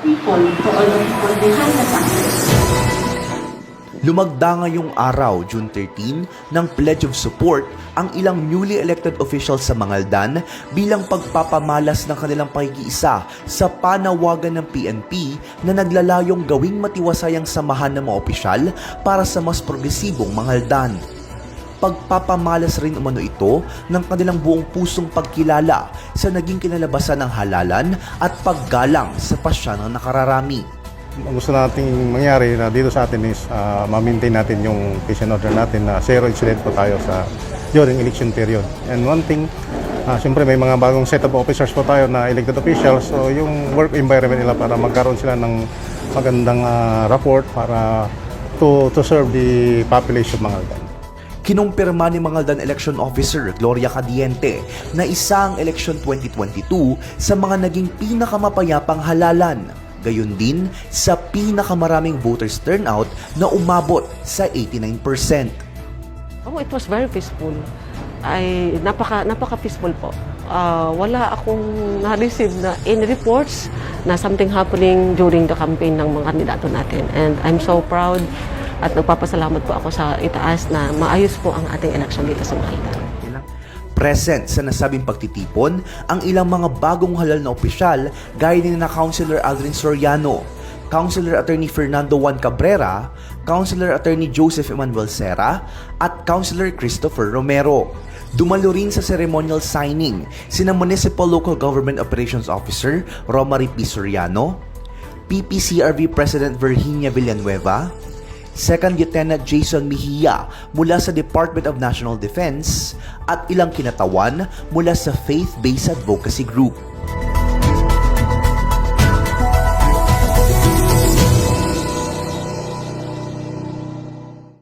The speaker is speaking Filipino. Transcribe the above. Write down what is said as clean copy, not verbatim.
people, to all the people behind the success. Lumagda ngayong araw, June 13, ng Pledge of Support ang ilang newly elected officials sa Mangaldan bilang pagpapamalas ng kanilang pakikiisa sa panawagan ng PNP na naglalayong gawing matiwasay ang samahan ng mga opisyal para sa mas progresibong Mangaldan. Pagpapamalas rin umano ito ng kanilang buong pusong pagkilala sa naging kinalabasan ng halalan at paggalang sa pasya ng nakararami. Ang gusto nating mangyari na dito sa atin is ma-maintain natin yung peace and order natin na zero incident po tayo sa during election period. And one thing, siyempre may mga bagong set of officers po tayo na elected officials, so yung work environment nila para magkaroon sila ng magandang rapport para to serve the population of Mangaldan. Kinumpirma ni Mangaldan Election Officer Gloria Cadiente na isang election 2022 sa mga naging pinakamapayapang halalan. Gayon din sa pinakamaraming voters turnout na umabot sa 89%. Oh, it was very peaceful. Napaka-peaceful po. Wala akong na-receive na any reports na something happening during the campaign ng mga kandidato natin. And I'm so proud at nagpapasalamat po ako sa itaas na maayos po ang ating election dito sa Mangaldan. Present sa nasabing pagtitipon ang ilang mga bagong halal na opisyal gaya ni na Councilor Aldrin Soriano, Councilor Attorney Fernando Juan Cabrera, Councilor Attorney Joseph Emmanuel Serra at Councilor Christopher Romero. Dumalo rin sa ceremonial signing sina Municipal Local Government Operations Officer Romary P. Soriano, PPCRV President Virginia Villanueva, Second Lieutenant Jason Mejia mula sa Department of National Defense at ilang kinatawan mula sa Faith-Based Advocacy Group.